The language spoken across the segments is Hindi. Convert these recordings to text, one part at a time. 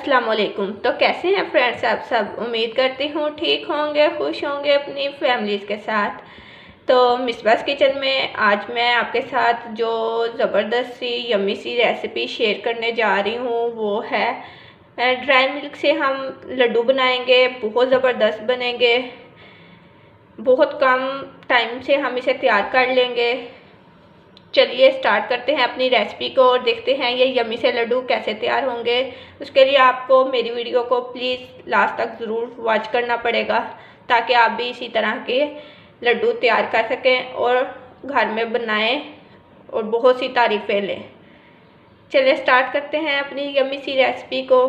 अस्सलाम वालेकुम। तो कैसे हैं फ्रेंड्स आप सब? उम्मीद करती हूँ ठीक होंगे, खुश होंगे अपनी फैमिलीज़ के साथ। तो मिसबास किचन में आज मैं आपके साथ जो ज़बरदस्त सी यम्मी सी रेसिपी शेयर करने जा रही हूँ वो है ड्राई मिल्क से हम लड्डू बनाएंगे। बहुत ज़बरदस्त बनेंगे, बहुत कम टाइम से हम इसे तैयार कर लेंगे। चलिए स्टार्ट करते हैं अपनी रेसिपी को और देखते हैं ये यम्मी से लड्डू कैसे तैयार होंगे। उसके लिए आपको मेरी वीडियो को प्लीज़ लास्ट तक ज़रूर वॉच करना पड़ेगा ताकि आप भी इसी तरह के लड्डू तैयार कर सकें और घर में बनाएं और बहुत सी तारीफ़ें लें। चलिए स्टार्ट करते हैं अपनी यम्मी सी रेसिपी को।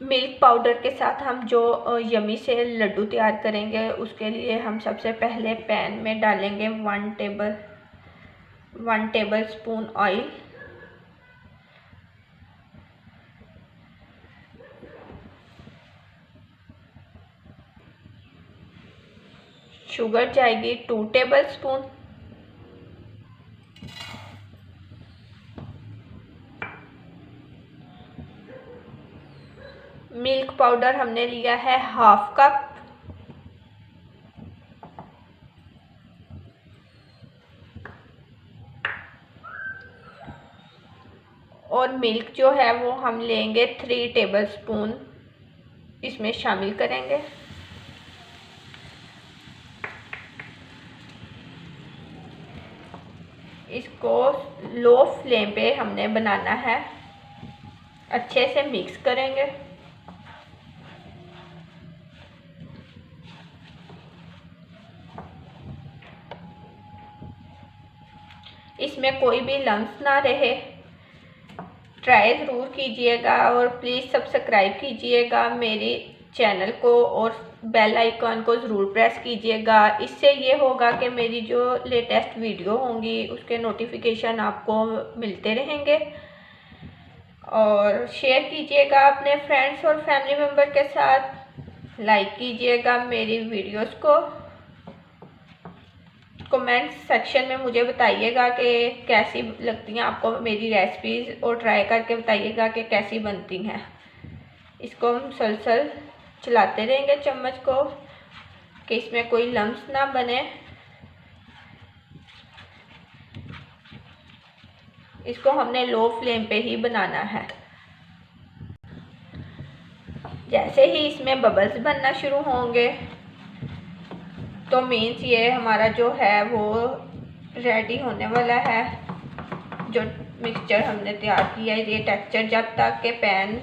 मिल्क पाउडर के साथ हम जो यम्मी से लड्डू तैयार करेंगे उसके लिए हम सबसे पहले पैन में डालेंगे 1 टेबल स्पून ऑयल। शुगर जाएगी 2 टेबल स्पून। मिल्क पाउडर हमने लिया है 1/2 कप। और मिल्क जो है वो हम लेंगे 3 टेबल स्पून इसमें शामिल करेंगे। इसको लो फ्लेम पे हमने बनाना है, अच्छे से मिक्स करेंगे। इसमें कोई भी लम्स ना रहे। ट्राई ज़रूर कीजिएगा और प्लीज़ सब्सक्राइब कीजिएगा मेरे चैनल को और बेल आइकॉन को ज़रूर प्रेस कीजिएगा। इससे ये होगा कि मेरी जो लेटेस्ट वीडियो होंगी उसके नोटिफिकेशन आपको मिलते रहेंगे। और शेयर कीजिएगा अपने फ्रेंड्स और फैमिली मेम्बर के साथ। लाइक कीजिएगा मेरी वीडियोस को। कमेंट सेक्शन में मुझे बताइएगा कि कैसी लगती हैं आपको मेरी रेसिपीज़ और ट्राई करके बताइएगा कि कैसी बनती हैं। इसको हम मुसलसल चलाते रहेंगे चम्मच को कि इसमें कोई लम्स ना बने। इसको हमने लो फ्लेम पे ही बनाना है। जैसे ही इसमें बबल्स बनना शुरू होंगे तो मीन्स ये हमारा जो है वो रेडी होने वाला है। जो मिक्सचर हमने तैयार किया है, ये टेक्सचर जब तक के पैन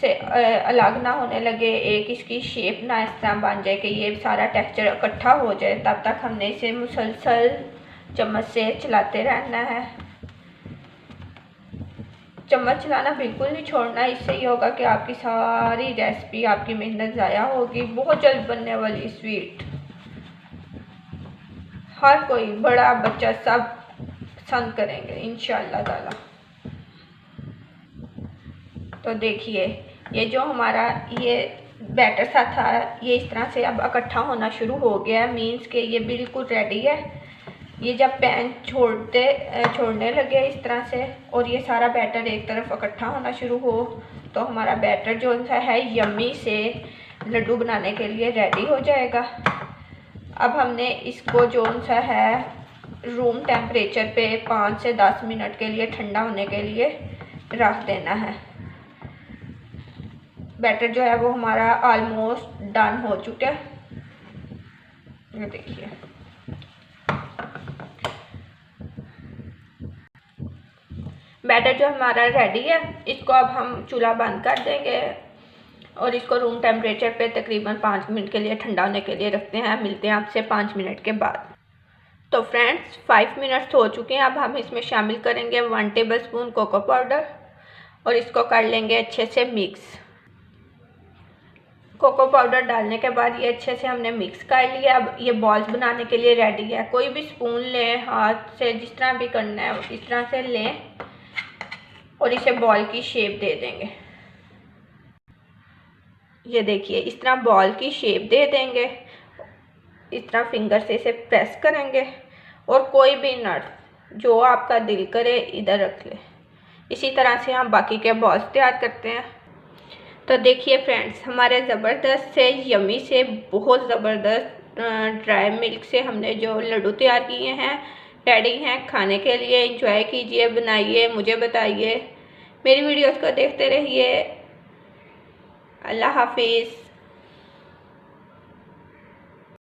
से अलग ना होने लगे, एक इसकी शेप ना इस तरह बन जाए कि ये सारा टेक्सचर इकट्ठा हो जाए, तब तक हमने इसे मुसलसल चम्मच से चलाते रहना है। चम्मच चलाना बिल्कुल नहीं छोड़ना। इससे ये होगा कि आपकी सारी रेसिपी, आपकी मेहनत ज़ाया होगी। बहुत जल्द बनने वाली स्वीट हर कोई बड़ा बच्चा सब पसंद करेंगे इंशाअल्लाह ताला। तो देखिए ये जो हमारा ये बैटर सा था ये इस तरह से अब इकट्ठा होना शुरू हो गया है। मीन्स के ये बिल्कुल रेडी है। ये जब पैन छोड़ने लगे इस तरह से और ये सारा बैटर एक तरफ इकट्ठा होना शुरू हो तो हमारा बैटर जो सा है यम्मी से लड्डू बनाने के लिए रेडी हो जाएगा। अब हमने इसको जो सा है रूम टेम्परेचर पे 5 से 10 मिनट के लिए ठंडा होने के लिए रख देना है। बैटर जो है वो हमारा ऑलमोस्ट डन हो चुका है। ये देखिए बैटर जो हमारा रेडी है, इसको अब हम चूल्हा बंद कर देंगे और इसको रूम टेम्परेचर पे तकरीबन 5 मिनट के लिए ठंडा होने के लिए रखते हैं। मिलते हैं आपसे 5 मिनट के बाद। तो फ्रेंड्स 5 मिनट्स हो चुके हैं। अब हम इसमें शामिल करेंगे 1 टेबल स्पून कोको पाउडर और इसको कर लेंगे अच्छे से मिक्स। कोको पाउडर डालने के बाद ये अच्छे से हमने मिक्स कर लिया। अब ये बॉल्स बनाने के लिए रेडी है। कोई भी स्पून लें, हाथ से जिस तरह भी करना है इस तरह से लें और इसे बॉल की शेप दे देंगे। ये देखिए इस तरह बॉल की शेप दे देंगे। इस तरह फिंगर से इसे प्रेस करेंगे और कोई भी नट जो आपका दिल करे इधर रख ले। इसी तरह से हम बाकी के बॉल्स तैयार करते हैं। तो देखिए फ्रेंड्स, हमारे ज़बरदस्त से यमी से बहुत ज़बरदस्त ड्राई मिल्क से हमने जो लड्डू तैयार किए हैं रेडी हैं खाने के लिए। एंजॉय कीजिए, बनाइए, मुझे बताइए, मेरी वीडियोस को देखते रहिए। अल्लाह हाफिज़।